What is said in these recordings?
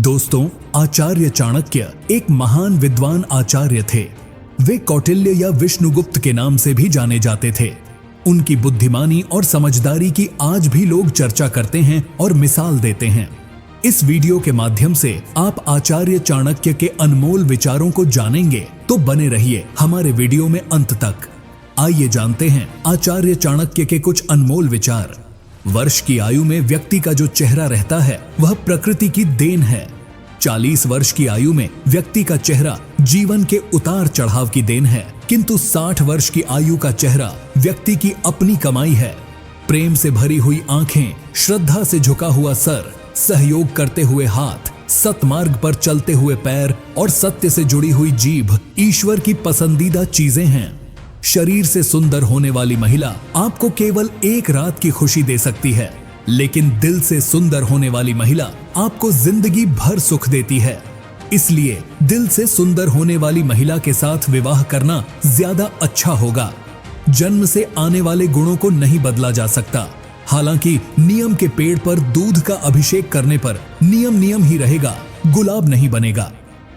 दोस्तों, आचार्य चाणक्य एक महान विद्वान आचार्य थे। वे कौटिल्य या विष्णुगुप्त के नाम से भी जाने जाते थे। उनकी बुद्धिमानी और समझदारी की आज भी लोग चर्चा करते हैं और मिसाल देते हैं। इस वीडियो के माध्यम से आप आचार्य चाणक्य के अनमोल विचारों को जानेंगे, तो बने रहिए हमारे वीडियो में अंत तक। आइए जानते हैं आचार्य चाणक्य के कुछ अनमोल विचार। वर्ष की आयु में व्यक्ति का जो चेहरा रहता है वह प्रकृति की देन है। 40 वर्ष की आयु में व्यक्ति का चेहरा जीवन के उतार चढ़ाव की देन है, किंतु 60 वर्ष की आयु का चेहरा व्यक्ति की अपनी कमाई है। प्रेम से भरी हुई आंखें, श्रद्धा से झुका हुआ सर, सहयोग करते हुए हाथ, सतमार्ग पर चलते हुए पैर और सत्य से जुड़ी हुई जीभ ईश्वर की पसंदीदा चीजें हैं। शरीर से सुंदर होने वाली महिला आपको केवल एक रात की खुशी दे सकती है, लेकिन दिल से सुंदर होने वाली महिला आपको जिंदगी भर सुख देती है। इसलिए दिल से सुंदर होने वाली महिला के साथ विवाह करना ज्यादा अच्छा होगा। जन्म से आने वाले गुणों को नहीं बदला जा सकता। हालांकि नियम के पेड़ पर दूध का अभिषेक करने पर नियम ही रहेगा, गुलाब नहीं बनेगा।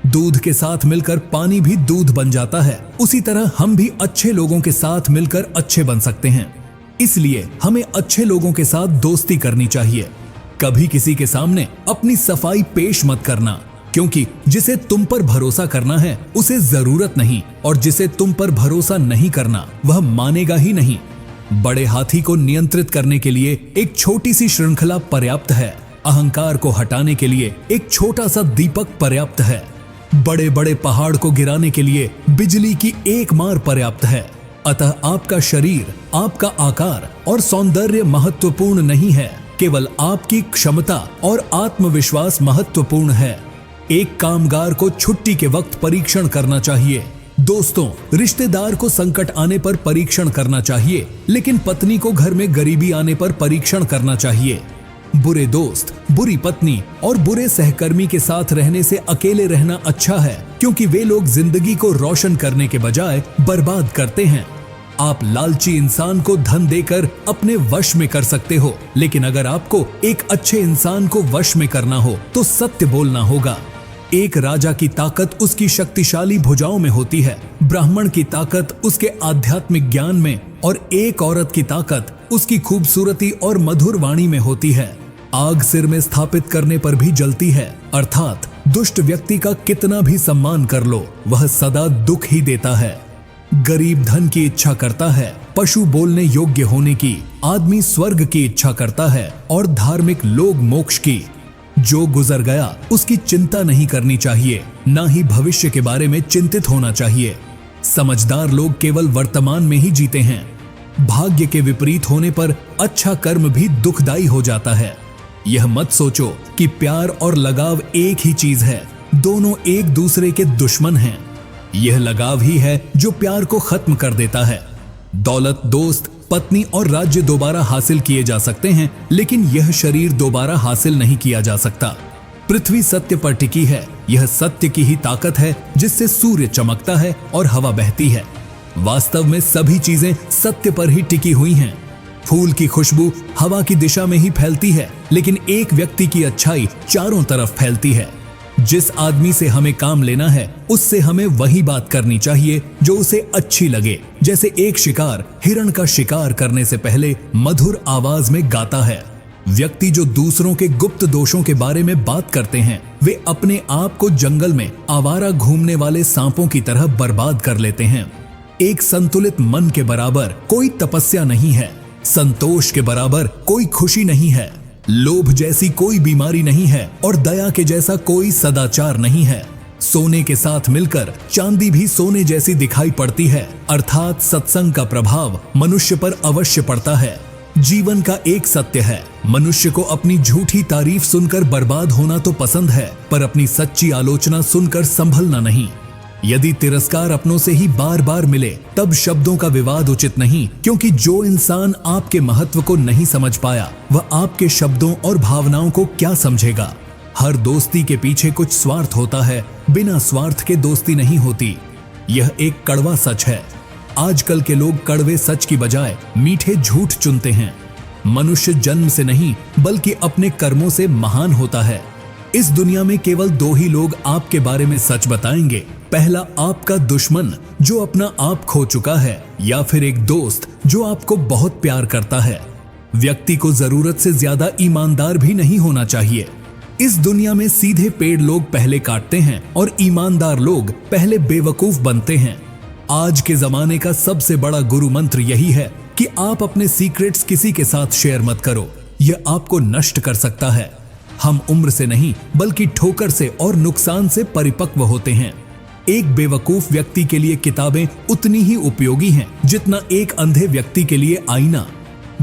दूध के साथ मिलकर पानी भी दूध बन जाता है। उसी तरह हम भी अच्छे लोगों के साथ मिलकर अच्छे बन सकते हैं। इसलिए हमें अच्छे लोगों के साथ दोस्ती करनी चाहिए। कभी किसी के सामने अपनी सफाई पेश मत करना, क्योंकि जिसे तुम पर भरोसा करना है उसे जरूरत नहीं, और जिसे तुम पर भरोसा नहीं करना वह मानेगा ही नहीं। बड़े हाथी को नियंत्रित करने के लिए एक छोटी सी श्रृंखला पर्याप्त है। अहंकार को हटाने के लिए एक छोटा सा दीपक पर्याप्त है। बड़े बड़े पहाड़ को गिराने के लिए बिजली की एक मार पर्याप्त है। अतः आपका शरीर, आपका आकार और सौंदर्य महत्वपूर्ण नहीं है, केवल आपकी क्षमता और आत्मविश्वास महत्वपूर्ण है। एक कामगार को छुट्टी के वक्त परीक्षण करना चाहिए। दोस्तों, रिश्तेदार को संकट आने पर परीक्षण करना चाहिए, लेकिन पत्नी को घर में गरीबी आने पर परीक्षण करना चाहिए। बुरे दोस्त, बुरी पत्नी और बुरे सहकर्मी के साथ रहने से अकेले रहना अच्छा है, क्योंकि वे लोग जिंदगी को रोशन करने के बजाय बर्बाद करते हैं। आप लालची इंसान को धन देकर अपने वश में कर सकते हो, लेकिन अगर आपको एक अच्छे इंसान को वश में करना हो तो सत्य बोलना होगा। एक राजा की ताकत उसकी शक्तिशाली भुजाओं में होती है, ब्राह्मण की ताकत उसके आध्यात्मिक ज्ञान में, और एक औरत की ताकत उसकी खूबसूरती और मधुर वाणी में होती है। आग सिर में स्थापित करने पर भी जलती है, अर्थात दुष्ट व्यक्ति का कितना भी सम्मान कर लो, वह सदा दुख ही देता है। गरीब धन की इच्छा करता है, पशु बोलने योग्य होने की, आदमी स्वर्ग की इच्छा करता है और धार्मिक लोग मोक्ष की। जो गुजर गया उसकी चिंता नहीं करनी चाहिए, ना ही भविष्य के बारे में चिंतित होना चाहिए। समझदार लोग केवल वर्तमान में ही जीते हैं। भाग्य के विपरीत होने पर अच्छा कर्म भी दुखदाई हो जाता है। यह मत सोचो कि प्यार और लगाव एक ही चीज है, दोनों एक दूसरे के दुश्मन हैं। यह लगाव ही है जो प्यार को खत्म कर देता है। दौलत, दोस्त, पत्नी और राज्य दोबारा हासिल किए जा सकते हैं, लेकिन यह शरीर दोबारा हासिल नहीं किया जा सकता। पृथ्वी सत्य पर टिकी है। यह सत्य की ही ताकत है जिससे सूर्य चमकता है और हवा बहती है। वास्तव में सभी चीजें सत्य पर ही टिकी हुई हैं। फूल की खुशबू हवा की दिशा में ही फैलती है, लेकिन एक व्यक्ति की अच्छाई चारों तरफ फैलती है। जिस आदमी से हमें काम लेना है उससे हमें वही बात करनी चाहिए जो उसे अच्छी लगे। जैसे एक शिकार हिरण का शिकार करने से पहले मधुर आवाज में गाता है। व्यक्ति जो दूसरों के गुप्त दोषों के बारे में बात करते हैं, वे अपने आप को जंगल में आवारा घूमने वाले सांपों की तरह बर्बाद कर लेते हैं। एक संतुलित मन के बराबर कोई तपस्या नहीं है, संतोष के बराबर कोई खुशी नहीं है, लोभ जैसी कोई बीमारी नहीं है और दया के जैसा कोई सदाचार नहीं है। सोने के साथ मिलकर चांदी भी सोने जैसी दिखाई पड़ती है, अर्थात सत्संग का प्रभाव मनुष्य पर अवश्य पड़ता है। जीवन का एक सत्य है, मनुष्य को अपनी झूठी तारीफ सुनकर बर्बाद होना तो पसंद है, पर अपनी सच्ची आलोचना सुनकर संभलना नहीं। यदि तिरस्कार अपनों से ही बार बार मिले तब शब्दों का विवाद उचित नहीं, क्योंकि जो इंसान आपके महत्व को नहीं समझ पाया वह आपके शब्दों और भावनाओं को क्या समझेगा। हर दोस्ती के पीछे कुछ स्वार्थ होता है, बिना स्वार्थ के दोस्ती नहीं होती। यह एक कड़वा सच है। आजकल के लोग कड़वे सच की बजाय मीठे झूठ चुनते हैं। मनुष्य जन्म से नहीं बल्कि अपने कर्मों से महान होता है। इस दुनिया में केवल दो ही लोग आपके बारे में सच बताएंगे। पहला आपका दुश्मन जो अपना आप खो चुका है, या फिर एक दोस्त जो आपको बहुत प्यार करता है। व्यक्ति को जरूरत से ज्यादा ईमानदार भी नहीं होना चाहिए। इस दुनिया में सीधे पेड़ लोग पहले काटते हैं और ईमानदार लोग पहले बेवकूफ बनते हैं। आज के जमाने का सबसे बड़ा गुरु मंत्र यही है कि आप अपने सीक्रेट्स किसी के साथ शेयर मत करो, यह आपको नष्ट कर सकता है। हम उम्र से नहीं बल्कि ठोकर से और नुकसान से परिपक्व होते हैं। एक बेवकूफ व्यक्ति के लिए किताबें उतनी ही उपयोगी हैं जितना एक अंधे व्यक्ति के लिए आईना।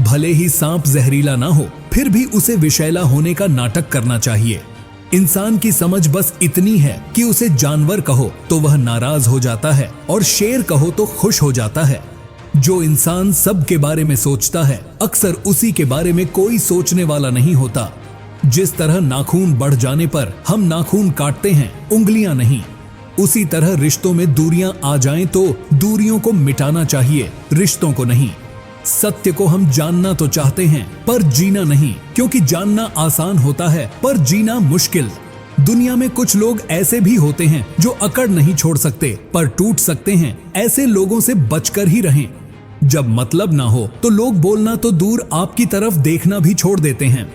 भले ही सांप जहरीला ना हो, फिर भी उसे विषैला होने का नाटक करना चाहिए। इंसान की समझ बस इतनी है कि उसे जानवर कहो तो वह नाराज हो जाता है और शेर कहो तो खुश हो जाता है। जो इंसान सबके बारे में सोचता है, अक्सर उसी के बारे में कोई सोचने वाला नहीं होता। जिस तरह नाखून बढ़ जाने पर हम नाखून काटते हैं, उंगलियां नहीं, उसी तरह रिश्तों में दूरियां आ जाएं तो दूरियों को मिटाना चाहिए, रिश्तों को नहीं। सत्य को हम जानना तो चाहते हैं पर जीना नहीं, क्योंकि जानना आसान होता है पर जीना मुश्किल। दुनिया में कुछ लोग ऐसे भी होते हैं जो अकड़ नहीं छोड़ सकते पर टूट सकते हैं। ऐसे लोगों से बचकर ही रहें। जब मतलब ना हो तो लोग बोलना तो दूर, आपकी तरफ देखना भी छोड़ देते हैं।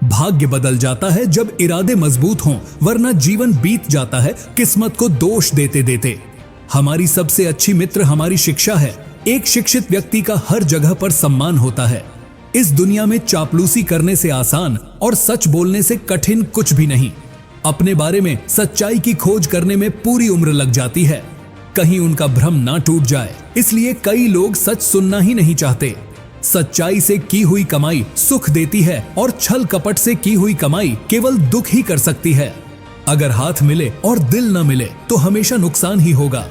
भाग्य बदल जाता है जब इरादे मजबूत हों, वरना जीवन बीत जाता है किस्मत को दोष देते देते। हमारी सबसे अच्छी मित्र हमारी शिक्षा है। एक शिक्षित व्यक्ति का हर जगह पर सम्मान होता है। इस दुनिया में चापलूसी करने से आसान और सच बोलने से कठिन कुछ भी नहीं। अपने बारे में सच्चाई की खोज करने में पूरी उम्र लग जाती है, कहीं उनका भ्रम ना टूट जाए, इसलिए कई लोग सच सुनना ही नहीं चाहते। सच्चाई से की हुई कमाई सुख देती है और छल कपट से की हुई कमाई केवल दुख ही कर सकती है। अगर हाथ मिले और दिल न मिले तो हमेशा नुकसान ही होगा।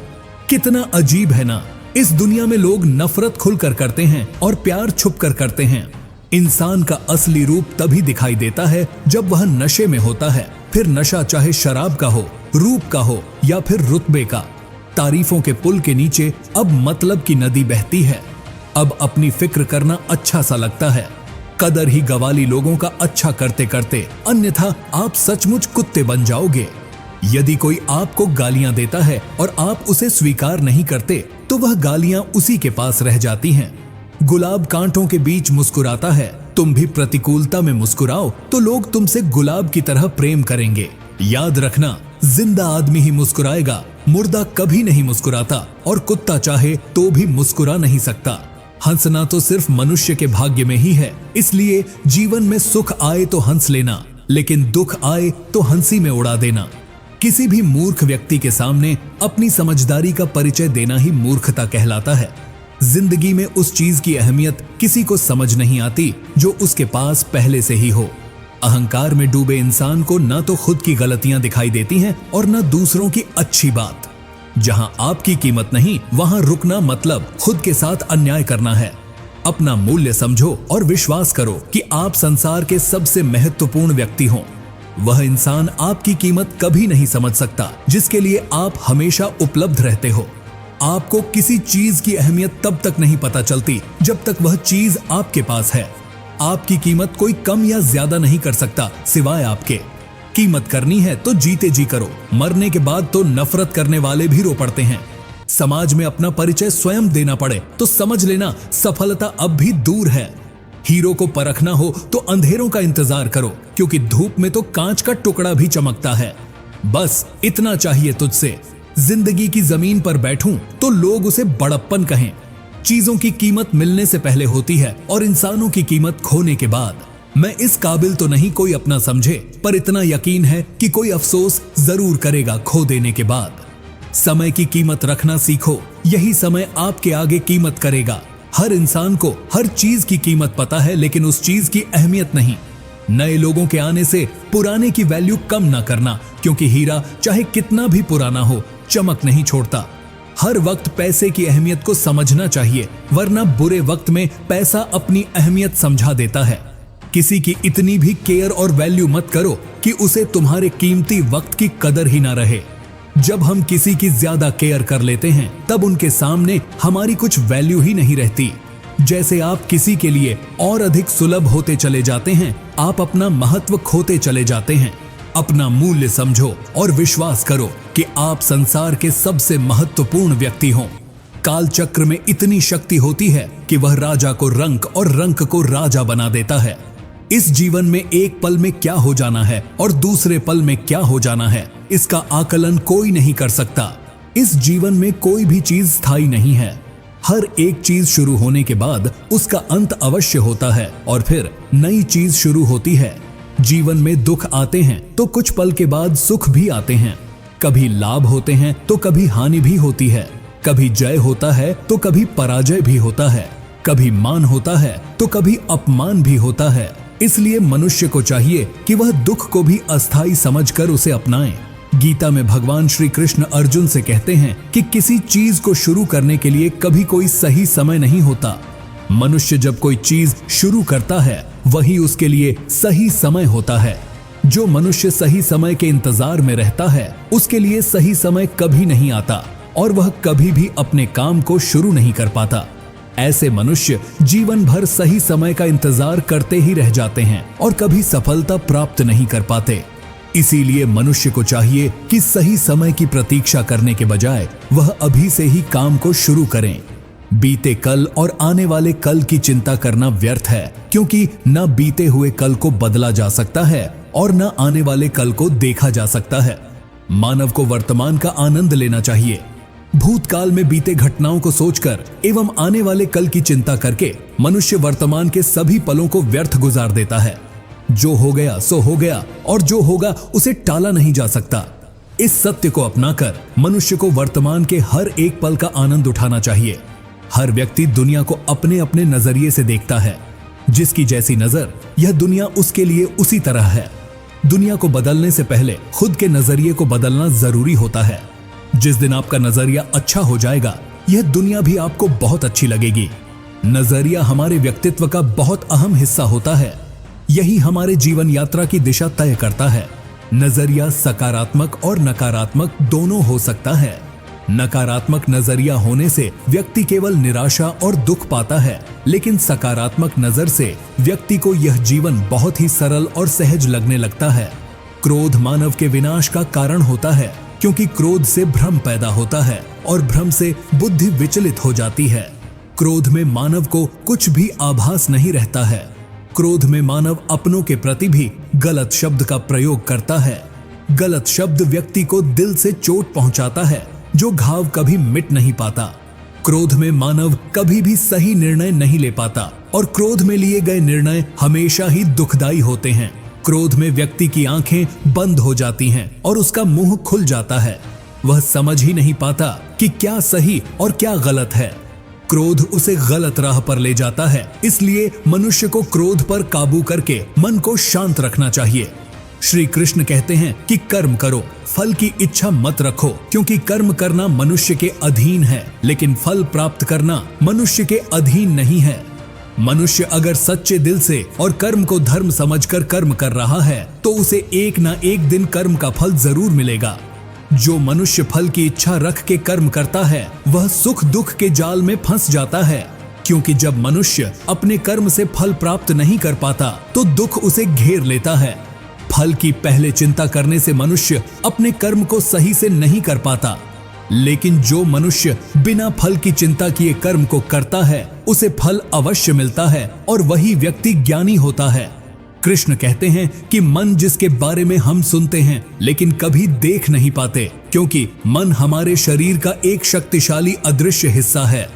कितना अजीब है ना, इस दुनिया में लोग नफरत खुलकर करते हैं और प्यार छुप कर करते हैं। इंसान का असली रूप तभी दिखाई देता है जब वह नशे में होता है, फिर नशा चाहे शराब का हो, रूप का हो या फिर रुतबे का। तारीफों के पुल के नीचे अब मतलब की नदी बहती है। अब अपनी फिक्र करना अच्छा सा लगता है। कदर ही गवाली लोगों का अच्छा करते करते, अन्यथा आप सचमुच कुत्ते बन जाओगे। यदि कोई आपको गालियां देता है और आप उसे स्वीकार नहीं करते तो वह गालियां उसी के पास रह जाती हैं। गुलाब कांटों के बीच मुस्कुराता है, तुम भी प्रतिकूलता में मुस्कुराओ तो लोग तुमसे गुलाब की तरह प्रेम करेंगे। याद रखना, जिंदा आदमी ही मुस्कुराएगा, मुर्दा कभी नहीं मुस्कुराता, और कुत्ता चाहे तो भी मुस्कुरा नहीं सकता। हंसना तो सिर्फ मनुष्य के भाग्य में ही है, इसलिए जीवन में सुख आए तो हंस लेना, लेकिन दुख आए तो हंसी में उड़ा देना। किसी भी मूर्ख व्यक्ति के सामने अपनी समझदारी का परिचय देना ही मूर्खता कहलाता है। जिंदगी में उस चीज की अहमियत किसी को समझ नहीं आती जो उसके पास पहले से ही हो। अहंकार में डूबे इंसान को न तो खुद की गलतियां दिखाई देती हैं और न दूसरों की अच्छी बात। जहां आपकी कीमत नहीं, वहां रुकना मतलब खुद के साथ अन्याय करना है। अपना मूल्य समझो और विश्वास करो कि आप संसार के सबसे महत्वपूर्ण व्यक्ति हो। वह इंसान आपकी कीमत कभी नहीं समझ सकता जिसके लिए आप हमेशा उपलब्ध रहते हो। आपको किसी चीज की अहमियत तब तक नहीं पता चलती जब तक वह चीज आपके पास है। आपकी कीमत कोई कम या ज्यादा नहीं कर सकता सिवाय आपके। कीमत करनी है तो जीते जी करो, मरने के बाद तो नफरत करने वाले भी रो पड़ते हैं। समाज में अपना परिचय स्वयं देना पड़े तो समझ लेना सफलता अब भी दूर है। हीरो को परखना हो तो अंधेरों का इंतजार करो, क्योंकि धूप में तो कांच का टुकड़ा भी चमकता है। बस इतना चाहिए तुझसे। जिंदगी की जमीन पर बैठूं तो लोग उसे बड़प्पन कहें। चीजों की कीमत मिलने से पहले होती है और इंसानों की कीमत खोने के बाद। मैं इस काबिल तो नहीं कोई अपना समझे, पर इतना यकीन है कि कोई अफसोस जरूर करेगा खो देने के बाद। समय की कीमत रखना सीखो, यही समय आपके आगे कीमत करेगा। हर इंसान को हर चीज की कीमत पता है, लेकिन उस चीज की अहमियत नहीं। नए लोगों के आने से पुराने की वैल्यू कम ना करना, क्योंकि हीरा चाहे कितना भी पुराना हो चमक नहीं छोड़ता। हर वक्त पैसे की अहमियत को समझना चाहिए, वरना बुरे वक्त में पैसा अपनी अहमियत समझा देता है। किसी की इतनी भी केयर और वैल्यू मत करो कि उसे तुम्हारे कीमती वक्त की कदर ही ना रहे। जब हम किसी की ज्यादा केयर कर लेते हैं तब उनके सामने हमारी कुछ वैल्यू ही नहीं रहती। जैसे आप किसी के लिए और अधिक सुलभ होते चले जाते हैं, आप अपना महत्व खोते चले जाते हैं। अपना मूल्य समझो और विश्वास करो कि आप संसार के सबसे महत्वपूर्ण व्यक्ति हो। काल चक्र में इतनी शक्ति होती है कि वह राजा को रंक और रंक को राजा बना देता है। इस जीवन में एक पल में क्या हो जाना है और दूसरे पल में क्या हो जाना है, इसका आकलन कोई नहीं कर सकता। इस जीवन में कोई भी चीज स्थायी नहीं है। हर एक चीज शुरू होने के बाद उसका अंत अवश्य होता है और फिर नई चीज शुरू होती है। जीवन में दुख आते हैं तो कुछ पल के बाद सुख भी आते हैं। कभी लाभ होते हैं तो कभी हानि भी होती है। कभी जय होता है तो कभी पराजय भी होता है। कभी मान होता है तो कभी अपमान भी होता है। इसलिए मनुष्य को चाहिए कि वह दुख को भी अस्थायी समझकर उसे अपनाए। गीता में भगवान श्री कृष्ण अर्जुन से कहते हैं कि किसी चीज को शुरू करने के लिए कभी कोई सही समय नहीं होता। मनुष्य जब कोई चीज शुरू करता है वही उसके लिए सही समय होता है। जो मनुष्य सही समय के इंतजार में रहता है उसके लिए सही समय कभी नहीं आता और वह कभी भी अपने काम को शुरू नहीं कर पाता। ऐसे मनुष्य जीवन भर सही समय का इंतजार करते ही रह जाते हैं और कभी सफलता प्राप्त नहीं कर पाते। इसीलिए मनुष्य को चाहिए कि सही समय की प्रतीक्षा करने के बजाय वह अभी से ही काम को शुरू करें। बीते कल और आने वाले कल की चिंता करना व्यर्थ है, क्योंकि न बीते हुए कल को बदला जा सकता है और न आने वाले कल को देखा जा सकता है। मानव को वर्तमान का आनंद लेना चाहिए। भूतकाल में बीते घटनाओं को सोचकर एवं आने वाले कल की चिंता करके मनुष्य वर्तमान के सभी पलों को व्यर्थ गुजार देता है। जो हो गया सो हो गया और जो होगा उसे टाला नहीं जा सकता। इस सत्य को अपनाकर मनुष्य को वर्तमान के हर एक पल का आनंद उठाना चाहिए। हर व्यक्ति दुनिया को अपने अपने नजरिए से देखता है। जिसकी जैसी नजर, यह दुनिया उसके लिए उसी तरह है। दुनिया को बदलने से पहले खुद के नजरिए को बदलना जरूरी होता है। जिस दिन आपका नजरिया अच्छा हो जाएगा, यह दुनिया भी आपको बहुत अच्छी लगेगी। नजरिया हमारे व्यक्तित्व का बहुत अहम हिस्सा होता है। यही हमारे जीवन यात्रा की दिशा तय करता है। नजरिया सकारात्मक और नकारात्मक दोनों हो सकता है। नकारात्मक नजरिया होने से व्यक्ति केवल निराशा और दुख पाता है, लेकिन सकारात्मक नजर से व्यक्ति को यह जीवन बहुत ही सरल और सहज लगने लगता है। क्रोध मानव के विनाश का कारण होता है, क्योंकि क्रोध से भ्रम पैदा होता है और भ्रम से बुद्धि विचलित हो जाती है। क्रोध में मानव को कुछ भी आभास नहीं रहता है। क्रोध में मानव अपनों के प्रति भी गलत शब्द का प्रयोग करता है। गलत शब्द व्यक्ति को दिल से चोट पहुंचाता है, जो घाव कभी मिट नहीं पाता। क्रोध में मानव कभी भी सही निर्णय नहीं ले पाता और क्रोध में लिए गए निर्णय हमेशा ही दुखदायी होते हैं। क्रोध में व्यक्ति की आंखें बंद हो जाती हैं और उसका मुंह खुल जाता है। वह समझ ही नहीं पाता कि क्या सही और क्या गलत है। क्रोध उसे गलत राह पर ले जाता है। इसलिए मनुष्य को क्रोध पर काबू करके मन को शांत रखना चाहिए। श्री कृष्ण कहते हैं कि कर्म करो, फल की इच्छा मत रखो, क्योंकि कर्म करना मनुष्य के अधीन है, लेकिन फल प्राप्त करना मनुष्य के अधीन नहीं है। मनुष्य अगर सच्चे दिल से और कर्म को धर्म समझकर कर्म कर रहा है तो उसे एक ना एक दिन कर्म का फल जरूर मिलेगा। जो मनुष्य फल की इच्छा रख के कर्म करता है वह सुख दुख के जाल में फंस जाता है, क्योंकि जब मनुष्य अपने कर्म से फल प्राप्त नहीं कर पाता तो दुख उसे घेर लेता है। फल की पहले चिंता करने से मनुष्य अपने कर्म को सही से नहीं कर पाता, लेकिन जो मनुष्य बिना फल की चिंता किए कर्म को करता है उसे फल अवश्य मिलता है और वही व्यक्ति ज्ञानी होता है। कृष्ण कहते हैं कि मन जिसके बारे में हम सुनते हैं लेकिन कभी देख नहीं पाते, क्योंकि मन हमारे शरीर का एक शक्तिशाली अदृश्य हिस्सा है।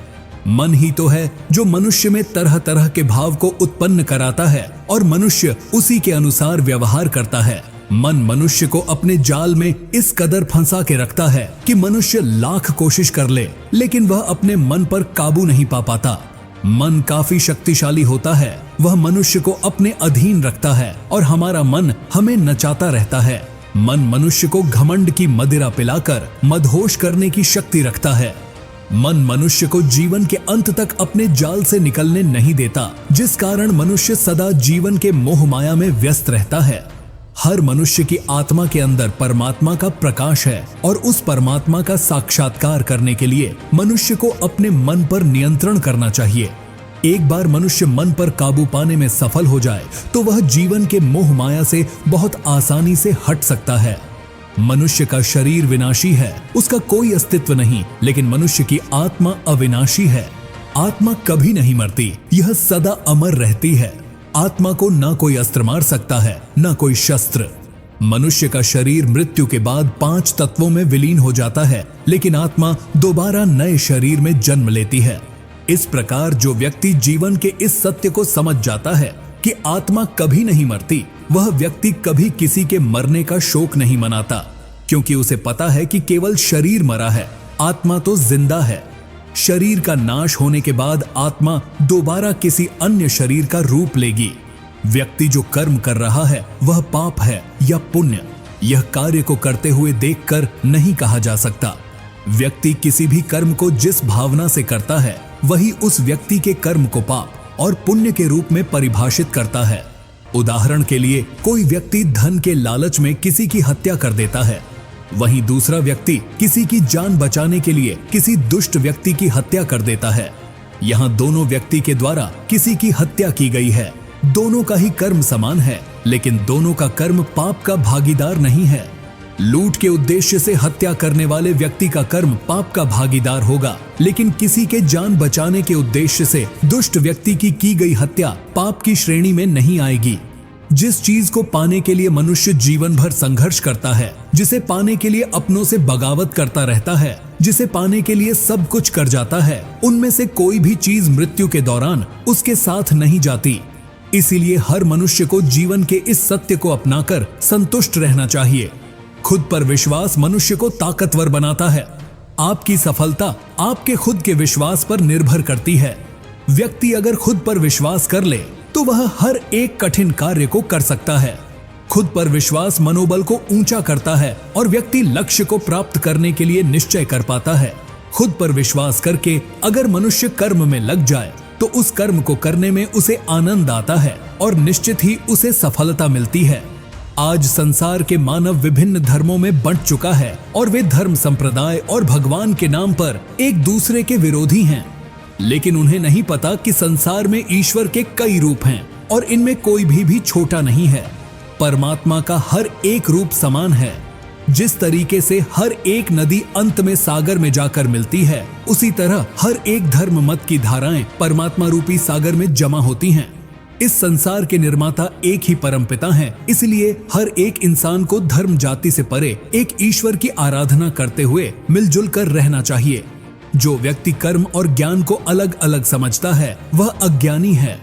मन ही तो है जो मनुष्य में तरह तरह के भाव को उत्पन्न कराता है और मनुष्य उसी के अनुसार व्यवहार करता है। मन मनुष्य को अपने जाल में इस कदर फंसा के रखता है कि मनुष्य लाख कोशिश कर ले, लेकिन वह अपने मन पर काबू नहीं पा पाता। मन काफी शक्तिशाली होता है, वह मनुष्य को अपने अधीन रखता है और हमारा मन हमें नचाता रहता है। मन मनुष्य को घमंड की मदिरा पिलाकर मदहोश करने की शक्ति रखता है। मन मनुष्य को जीवन के अंत तक अपने जाल से निकलने नहीं देता, जिस कारण मनुष्य सदा जीवन के मोह माया में व्यस्त रहता है। हर मनुष्य की आत्मा के अंदर परमात्मा का प्रकाश है और उस परमात्मा का साक्षात्कार करने के लिए मनुष्य को अपने मन पर नियंत्रण करना चाहिए। एक बार मनुष्य मन पर काबू पाने में सफल हो जाए तो वह जीवन के मोह माया से बहुत आसानी से हट सकता है। मनुष्य का शरीर विनाशी है, उसका कोई अस्तित्व नहीं, लेकिन मनुष्य की आत्मा अविनाशी है। आत्मा कभी नहीं मरती, यह सदा अमर रहती है। आत्मा को ना कोई अस्त्र मार सकता है, ना कोई शस्त्र। मनुष्य का शरीर मृत्यु के बाद 5 तत्वों में विलीन हो जाता है, लेकिन आत्मा दोबारा नए शरीर में जन्म लेती है। इस प्रकार जो व्यक्ति जीवन के इस सत्य को समझ जाता है कि आत्मा कभी नहीं मरती, वह व्यक्ति कभी किसी के मरने का शोक नहीं मनाता, क्योंकि उसे पता है कि केवल शरीर मरा है, आत्मा तो जिंदा है। शरीर का नाश होने के बाद आत्मा दोबारा किसी अन्य शरीर का रूप लेगी। व्यक्ति जो कर्म कर रहा है वह पाप है या पुण्य, यह कार्य को करते हुए देखकर नहीं कहा जा सकता। व्यक्ति किसी भी कर्म को जिस भावना से करता है वही उस व्यक्ति के कर्म को पाप और पुण्य के रूप में परिभाषित करता है। उदाहरण के लिए कोई व्यक्ति धन के लालच में किसी की हत्या कर देता है, वहीं दूसरा व्यक्ति किसी की जान बचाने के लिए किसी दुष्ट व्यक्ति की हत्या कर देता है। यहाँ दोनों व्यक्ति के द्वारा किसी की हत्या की गई है, दोनों का ही कर्म समान है, लेकिन दोनों का कर्म पाप का भागीदार नहीं है। लूट के उद्देश्य से हत्या करने वाले व्यक्ति का कर्म पाप का भागीदार होगा, लेकिन किसी के जान बचाने के उद्देश्य से दुष्ट व्यक्ति की गई हत्या पाप की श्रेणी में नहीं आएगी। जिस चीज को पाने के लिए मनुष्य जीवन भर संघर्ष करता है, जिसे पाने के लिए अपनों से बगावत करता रहता है, जिसे पाने के लिए सब कुछ कर जाता है, उनमें से कोई भी चीज मृत्यु के दौरान उसके साथ नहीं जाती। इसीलिए हर मनुष्य को जीवन के इस सत्य को अपनाकर संतुष्ट रहना चाहिए। खुद पर विश्वास मनुष्य को ताकतवर बनाता है। आपकी सफलता आपके खुद के विश्वास पर निर्भर करती है। व्यक्ति अगर खुद पर विश्वास कर ले तो वह हर एक कठिन कार्य को कर सकता है। खुद पर विश्वास मनोबल को ऊंचा करता है और व्यक्ति लक्ष्य को प्राप्त करने के लिए निश्चय कर पाता है। खुद पर विश्वास करके अगर मनुष्य कर्म में लग जाए तो उस कर्म को करने में उसे आनंद आता है और निश्चित ही उसे सफलता मिलती है। आज संसार के मानव विभिन्न धर्मों में बंट चुका है और वे धर्म, संप्रदाय और भगवान के नाम पर एक दूसरे के विरोधी हैं। लेकिन उन्हें नहीं पता कि संसार में ईश्वर के कई रूप हैं और इनमें कोई भी छोटा नहीं है। परमात्मा का हर एक रूप समान है। जिस तरीके से हर एक नदी अंत में सागर में जाकर मिलती है, उसी तरह हर एक धर्म मत की धाराएं परमात्मा रूपी सागर में जमा होती हैं। इस संसार के निर्माता एक ही परमपिता हैं, इसलिए हर एक इंसान को धर्म जाति से परे एक ईश्वर की आराधना करते हुए मिलजुल कर रहना चाहिए। जो व्यक्ति कर्म और ज्ञान को अलग अलग समझता है वह अज्ञानी है।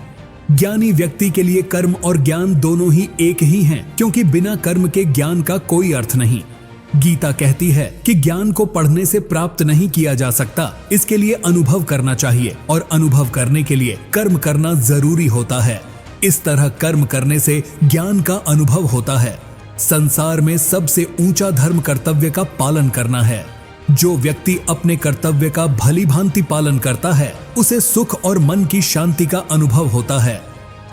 ज्ञानी व्यक्ति के लिए कर्म और ज्ञान दोनों ही एक ही हैं, क्योंकि बिना कर्म के ज्ञान का कोई अर्थ नहीं। गीता कहती है कि ज्ञान को पढ़ने से प्राप्त नहीं किया जा सकता, इसके लिए अनुभव करना चाहिए और अनुभव करने के लिए कर्म करना जरूरी होता है। इस तरह कर्म करने से ज्ञान का अनुभव होता है। संसार में सबसे ऊंचा धर्म कर्तव्य का पालन करना है। जो व्यक्ति अपने कर्तव्य का भली भांति पालन करता है उसे सुख और मन की शांति का अनुभव होता है।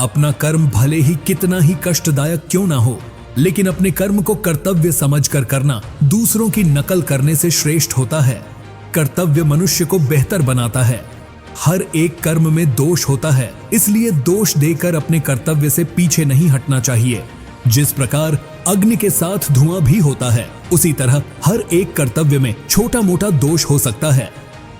अपना कर्म भले ही कितना ही कष्टदायक क्यों ना हो, लेकिन अपने कर्म को कर्तव्य समझकर करना दूसरों की नकल करने से श्रेष्ठ होता है। कर्तव्य मनुष्य को बेहतर बनाता है। हर एक कर्म में दोष होता है, इसलिए दोष देकर अपने कर्तव्य से पीछे नहीं हटना चाहिए। जिस प्रकार अग्नि के साथ धुआं भी होता है, उसी तरह हर एक कर्तव्य में छोटा मोटा दोष हो सकता है,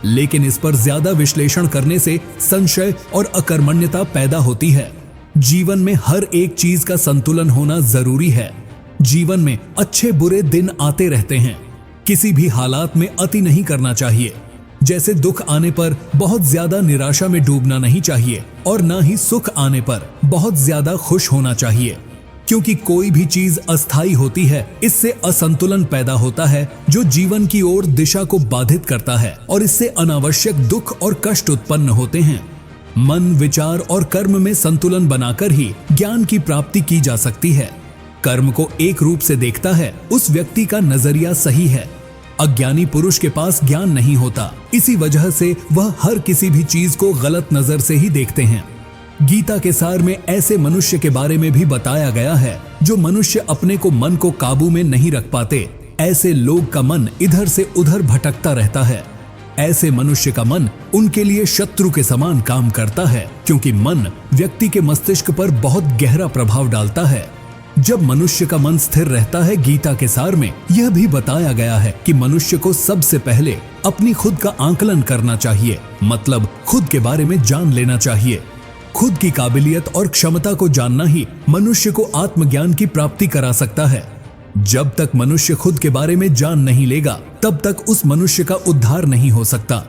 लेकिन इस पर ज्यादा विश्लेषण करने से संशय और अकर्मण्यता पैदा होती है। जीवन में हर एक चीज का संतुलन होना जरूरी है। जीवन में अच्छे बुरे दिन आते रहते हैं, किसी भी हालात में अति नहीं करना चाहिए। जैसे दुख आने पर बहुत ज्यादा निराशा में डूबना नहीं चाहिए और ना ही सुख आने पर बहुत ज्यादा खुश होना चाहिए, क्योंकि कोई भी चीज अस्थायी होती है, इससे असंतुलन पैदा होता है जो जीवन की ओर दिशा को बाधित करता है और इससे अनावश्यक दुख और कष्ट उत्पन्न होते हैं। मन, विचार और कर्म में संतुलन बनाकर ही ज्ञान की प्राप्ति की जा सकती है। कर्म को एक रूप से देखता है उस व्यक्ति का नजरिया सही है। अज्ञानी पुरुष के पास ज्ञान नहीं होता, इसी वजह से वह हर किसी भी चीज को गलत नजर से ही देखते हैं। गीता के सार में ऐसे मनुष्य के बारे में भी बताया गया है जो मनुष्य अपने को मन को काबू में नहीं रख पाते। ऐसे लोग का मन इधर से उधर भटकता रहता है। ऐसे मनुष्य का मन उनके लिए शत्रु के समान काम करता है, क्योंकि मन व्यक्ति के मस्तिष्क पर बहुत गहरा प्रभाव डालता है। जब मनुष्य का मन स्थिर रहता है, गीता के सार में यह भी बताया गया है कि मनुष्य को सबसे पहले अपनी खुद का आकलन करना चाहिए, मतलब खुद के बारे में जान लेना चाहिए। खुद की काबिलियत और क्षमता को जानना ही मनुष्य को आत्मज्ञान की प्राप्ति करा सकता है। जब तक मनुष्य खुद के बारे में जान नहीं लेगा, तब तक उस मनुष्य का उद्धार नहीं हो सकता।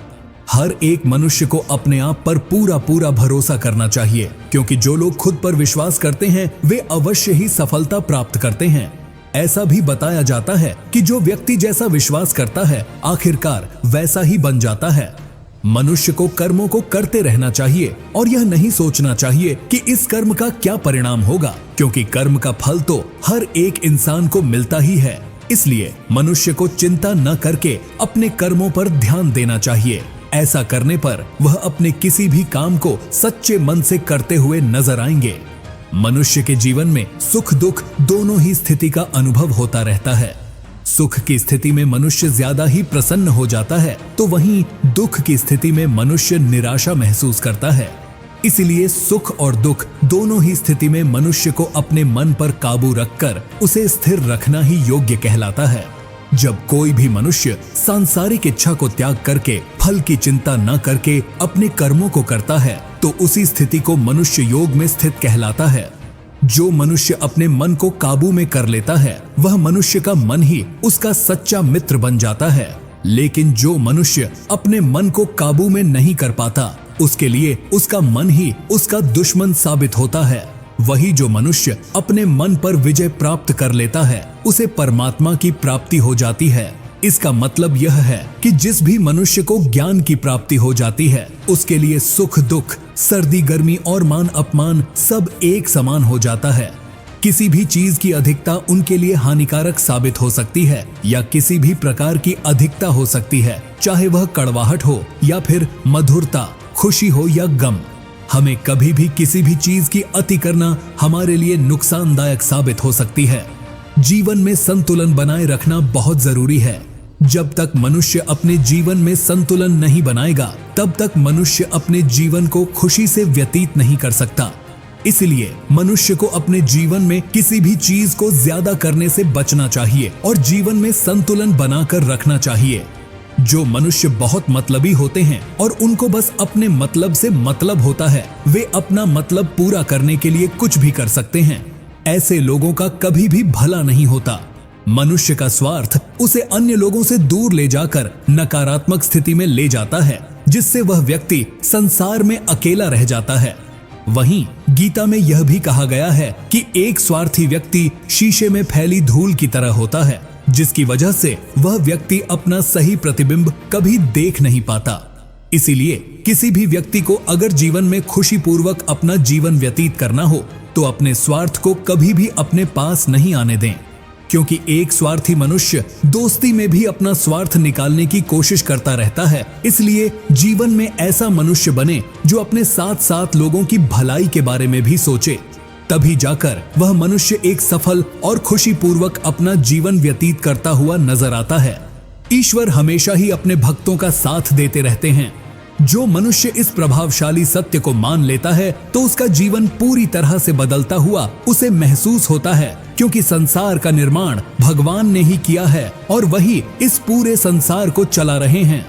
हर एक मनुष्य को अपने आप पर पूरा पूरा भरोसा करना चाहिए, क्योंकि जो लोग खुद पर विश्वास करते हैं वे अवश्य ही सफलता प्राप्त करते हैं। ऐसा भी बताया जाता है कि जो व्यक्ति जैसा विश्वास करता है, आखिरकार वैसा ही बन जाता है। मनुष्य को कर्मों को करते रहना चाहिए और यह नहीं सोचना चाहिए कि इस कर्म का क्या परिणाम होगा, क्योंकि कर्म का फल तो हर एक इंसान को मिलता ही है। इसलिए मनुष्य को चिंता न करके अपने कर्मों पर ध्यान देना चाहिए। ऐसा करने पर वह अपने किसी भी काम को सच्चे मन से करते हुए नजर आएंगे। मनुष्य के जीवन में सुख दुख दोनों ही स्थिति का अनुभव होता रहता है। सुख की स्थिति में मनुष्य ज्यादा ही प्रसन्न हो जाता है, तो वहीं दुख की स्थिति में मनुष्य निराशा महसूस करता है। इसलिए सुख और दुख दोनों ही स्थिति में मनुष्य को अपने मन पर काबू रखकर उसे स्थिर रखना ही योग्य कहलाता है। जब कोई भी मनुष्य सांसारिक इच्छा को त्याग करके फल की चिंता न करके अपने कर्मों को करता है, तो उसी स्थिति को मनुष्य योग में स्थित कहलाता है। जो मनुष्य अपने मन को काबू में कर लेता है, वह मनुष्य का मन ही उसका सच्चा मित्र बन जाता है। लेकिन जो मनुष्य अपने मन को काबू में नहीं कर पाता, उसके लिए उसका मन ही उसका दुश्मन साबित होता है। वही जो मनुष्य अपने मन पर विजय प्राप्त कर लेता है, उसे परमात्मा की प्राप्ति हो जाती है। इसका मतलब यह है कि जिस भी मनुष्य को ज्ञान की प्राप्ति हो जाती है, उसके लिए सुख दुख, सर्दी गर्मी और मान अपमान सब एक समान हो जाता है। किसी भी चीज की अधिकता उनके लिए हानिकारक साबित हो सकती है या किसी भी प्रकार की अधिकता हो सकती है, चाहे वह कड़वाहट हो या फिर मधुरता, खुशी हो या गम। हमें कभी भी किसी भी चीज की अति करना हमारे लिए नुकसानदायक साबित हो सकती है। जीवन में संतुलन बनाए रखना बहुत जरूरी है। जब तक मनुष्य अपने जीवन में संतुलन नहीं बनाएगा, तब तक मनुष्य अपने जीवन को खुशी से व्यतीत नहीं कर सकता। इसलिए मनुष्य को अपने जीवन में किसी भी चीज को ज्यादा करने से बचना चाहिए और जीवन में संतुलन बनाकर रखना चाहिए। जो मनुष्य बहुत मतलबी होते हैं और उनको बस अपने मतलब से मतलब होता है, वे अपना मतलब पूरा करने के लिए कुछ भी कर सकते हैं। ऐसे लोगों का कभी भी भला नहीं होता। मनुष्य का स्वार्थ उसे अन्य लोगों से दूर ले जाकर नकारात्मक स्थिति में ले जाता है, जिससे वह व्यक्ति संसार में अकेला रह जाता है। वहीं गीता में यह भी कहा गया है कि एक स्वार्थी व्यक्ति शीशे में फैली धूल की तरह होता है, जिसकी वजह से वह व्यक्ति अपना सही प्रतिबिंब कभी देख नहीं पाता। इसीलिए किसी भी व्यक्ति को अगर जीवन में खुशीपूर्वक अपना जीवन व्यतीत करना हो, तो अपने स्वार्थ को कभी भी अपने पास नहीं आने दें, क्योंकि एक स्वार्थी मनुष्य दोस्ती में भी अपना स्वार्थ निकालने की कोशिश करता रहता है। इसलिए जीवन में ऐसा मनुष्य बने जो अपने साथ साथ लोगों की भलाई के बारे में भी सोचे, तभी जाकर वह मनुष्य एक सफल और खुशीपूर्वक अपना जीवन व्यतीत करता हुआ नजर आता है। ईश्वर हमेशा ही अपने भक्तों का साथ देते रहते हैं। जो मनुष्य इस प्रभावशाली सत्य को मान लेता है, तो उसका जीवन पूरी तरह से बदलता हुआ उसे महसूस होता है, क्योंकि संसार का निर्माण भगवान ने ही किया है और वही इस पूरे संसार को चला रहे हैं।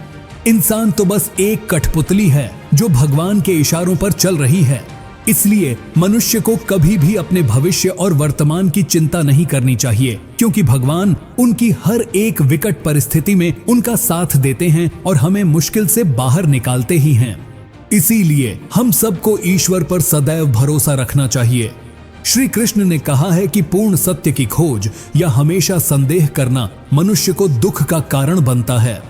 इंसान तो बस एक कठपुतली है जो भगवान के इशारों पर चल रही है। इसलिए मनुष्य को कभी भी अपने भविष्य और वर्तमान की चिंता नहीं करनी चाहिए, क्योंकि भगवान उनकी हर एक विकट परिस्थिति में उनका साथ देते हैं और हमें मुश्किल से बाहर निकालते ही हैं। इसीलिए हम सबको ईश्वर पर सदैव भरोसा रखना चाहिए। श्री कृष्ण ने कहा है कि पूर्ण सत्य की खोज या हमेशा संदेह करना मनुष्य को दुख का कारण बनता है।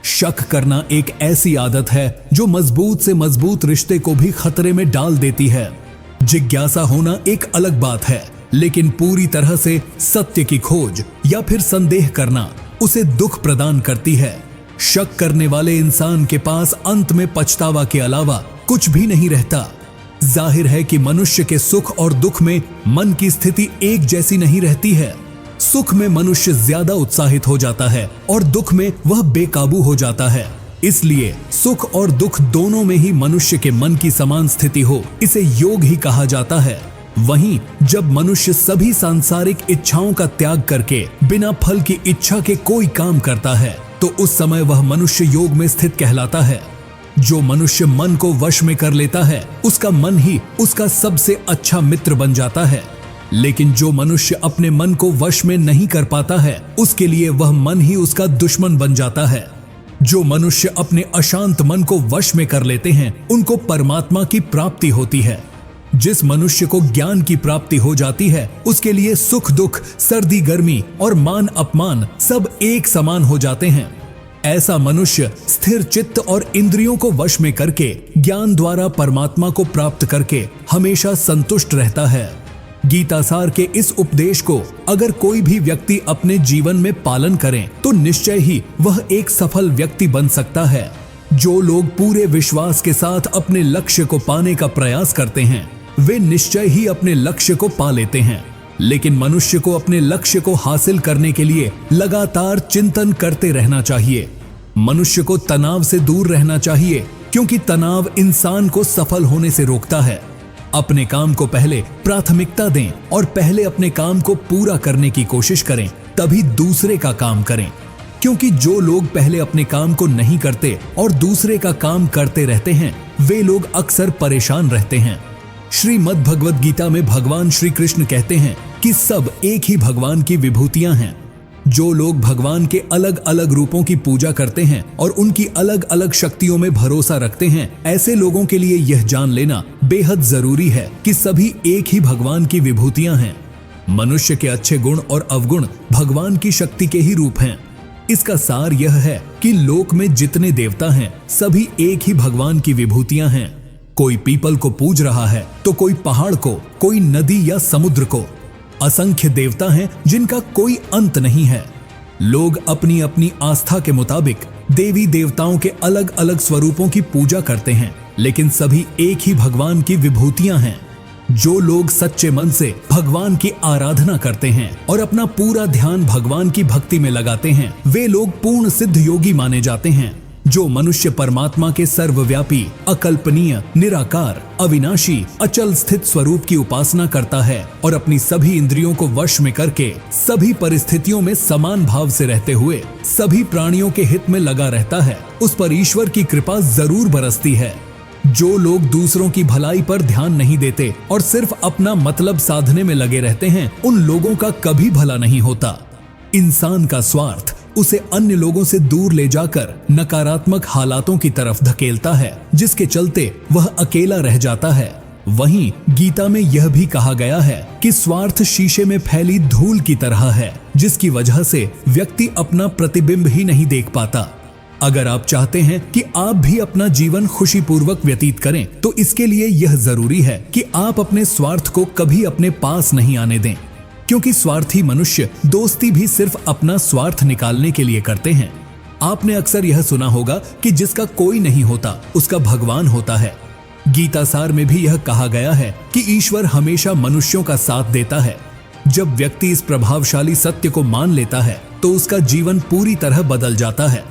शक करना एक ऐसी आदत है जो मजबूत से मजबूत रिश्ते को भी खतरे में डाल देती है। जिज्ञासा होना एक अलग बात है, लेकिन पूरी तरह से सत्य की खोज या फिर संदेह करना उसे दुख प्रदान करती है। शक करने वाले इंसान के पास अंत में पछतावा के अलावा कुछ भी नहीं रहता। जाहिर है कि मनुष्य के सुख और दुख में मन की स्थिति एक जैसी नहीं रहती है। सुख में मनुष्य ज्यादा उत्साहित हो जाता है और दुख में वह बेकाबू हो जाता है। इसलिए सुख और दुख दोनों में ही मनुष्य के मन की समान स्थिति हो, इसे योग ही कहा जाता है। वहीं जब मनुष्य सभी सांसारिक इच्छाओं का त्याग करके बिना फल की इच्छा के कोई काम करता है तो उस समय वह मनुष्य योग में स्थित कहलाता है। जो मनुष्य मन को वश में कर लेता है उसका मन ही उसका सबसे अच्छा मित्र बन जाता है, लेकिन जो मनुष्य अपने मन को वश में नहीं कर पाता है उसके लिए वह मन ही उसका दुश्मन बन जाता है। जो मनुष्य अपने अशांत मन को वश में कर लेते हैं उनको परमात्मा की प्राप्ति होती है। जिस मनुष्य को ज्ञान की प्राप्ति हो जाती है उसके लिए सुख दुख, सर्दी गर्मी और मान अपमान सब एक समान हो जाते हैं। ऐसा मनुष्य स्थिर चित्त और इंद्रियों को वश में करके ज्ञान द्वारा परमात्मा को प्राप्त करके हमेशा संतुष्ट रहता है। गीतासार के इस उपदेश को अगर कोई भी व्यक्ति अपने जीवन में पालन करें तो निश्चय ही वह एक सफल व्यक्ति बन सकता है। जो लोग पूरे विश्वास के साथ अपने लक्ष्य को पाने का प्रयास करते हैं वे निश्चय ही अपने लक्ष्य को पा लेते हैं, लेकिन मनुष्य को अपने लक्ष्य को हासिल करने के लिए लगातार चिंतन करते रहना चाहिए। मनुष्य को तनाव से दूर रहना चाहिए क्योंकि तनाव इंसान को सफल होने से रोकता है। अपने काम को पहले प्राथमिकता दें और पहले अपने काम को पूरा करने की कोशिश करें, तभी दूसरे का काम करें। क्योंकि जो लोग पहले अपने काम को नहीं करते और दूसरे का काम करते रहते हैं वे लोग अक्सर परेशान रहते हैं। श्रीमद् भगवद गीता में भगवान श्री कृष्ण कहते हैं कि सब एक ही भगवान की विभूतियां हैं। जो लोग भगवान के अलग अलग रूपों की पूजा करते हैं और उनकी अलग अलग शक्तियों में भरोसा रखते हैं, ऐसे लोगों के लिए यह जान लेना बेहद जरूरी है कि सभी एक ही भगवान की विभूतियां हैं। मनुष्य के अच्छे गुण और अवगुण भगवान की शक्ति के ही रूप हैं। इसका सार यह है कि लोक में जितने देवता हैं सभी एक ही भगवान की विभूतियां हैं। कोई पीपल को पूज रहा है तो कोई पहाड़ को, कोई नदी या समुद्र को। असंख्य देवता हैं जिनका कोई अंत नहीं है। लोग अपनी अपनी आस्था के मुताबिक देवी देवताओं के अलग अलग स्वरूपों की पूजा करते हैं, लेकिन सभी एक ही भगवान की विभूतियां हैं। जो लोग सच्चे मन से भगवान की आराधना करते हैं और अपना पूरा ध्यान भगवान की भक्ति में लगाते हैं वे लोग पूर्ण सिद्ध योगी माने जाते हैं। जो मनुष्य परमात्मा के सर्वव्यापी, अकल्पनीय, निराकार, अविनाशी, अचल स्थित स्वरूप की उपासना करता है और अपनी सभी इंद्रियों को वश में करके सभी परिस्थितियों में समान भाव से रहते हुए सभी प्राणियों के हित में लगा रहता है, उस पर ईश्वर की कृपा जरूर बरसती है। जो लोग दूसरों की भलाई पर ध्यान नहीं देते और सिर्फ अपना मतलब साधने में लगे रहते हैं उन लोगों का कभी भला नहीं होता। इंसान का स्वार्थ उसे अन्य लोगों से दूर ले जाकर नकारात्मक हालातों की तरफ धकेलता है, जिसके चलते वह अकेला रह जाता है। वहीं गीता में यह भी कहा गया है कि स्वार्थ शीशे में फैली धूल की तरह है, जिसकी वजह से व्यक्ति अपना प्रतिबिंब ही नहीं देख पाता। अगर आप चाहते हैं कि आप भी अपना जीवन खुशीपूर्वक व्यतीत करें तो इसके लिए यह जरूरी है कि आप अपने स्वार्थ को कभी अपने पास नहीं आने दें, क्योंकि स्वार्थी मनुष्य दोस्ती भी सिर्फ अपना स्वार्थ निकालने के लिए करते हैं। आपने अक्सर यह सुना होगा कि जिसका कोई नहीं होता उसका भगवान होता है। गीतासार में भी यह कहा गया है कि ईश्वर हमेशा मनुष्यों का साथ देता है। जब व्यक्ति इस प्रभावशाली सत्य को मान लेता है तो उसका जीवन पूरी तरह बदल जाता है।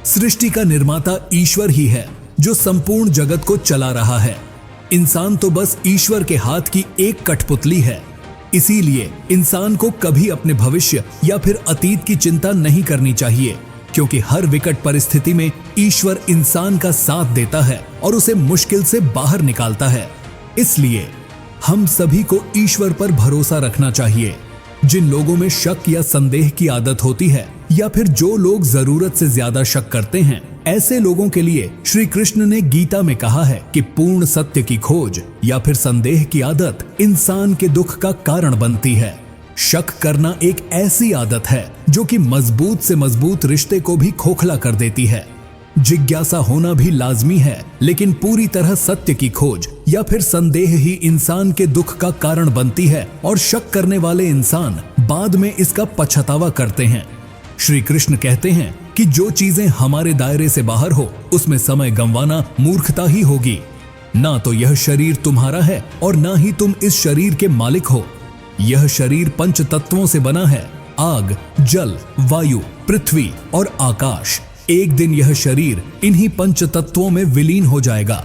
सृष्टि का निर्माता ईश्वर ही है जो संपूर्ण जगत को चला रहा है। इंसान तो बस ईश्वर के हाथ की एक कठपुतली है। इसीलिए इंसान को कभी अपने भविष्य या फिर अतीत की चिंता नहीं करनी चाहिए, क्योंकि हर विकट परिस्थिति में ईश्वर इंसान का साथ देता है और उसे मुश्किल से बाहर निकालता है। इसलिए हम सभी को ईश्वर पर भरोसा रखना चाहिए। जिन लोगों में शक या संदेह की आदत होती है या फिर जो लोग जरूरत से ज्यादा शक करते हैं, ऐसे लोगों के लिए श्री कृष्ण ने गीता में कहा है कि पूर्ण सत्य की खोज या फिर संदेह की आदत इंसान के दुख का कारण बनती है। शक करना एक ऐसी आदत है जो कि मजबूत से मजबूत रिश्ते को भी खोखला कर देती है। जिज्ञासा होना भी लाजमी है, लेकिन पूरी तरह सत्य की खोज या फिर संदेह ही इंसान के दुख का कारण बनती है और शक करने वाले इंसान बाद में इसका पछतावा करते हैं। श्री कृष्ण कहते हैं कि जो चीजें हमारे दायरे से बाहर हो उसमें समय गंवाना मूर्खता ही होगी। ना तो यह शरीर तुम्हारा है और ना ही तुम इस शरीर के मालिक हो। यह शरीर पंच तत्वों से बना है, आग, जल, वायु, पृथ्वी और आकाश। एक दिन यह शरीर इन्हीं पंच तत्वों में विलीन हो जाएगा।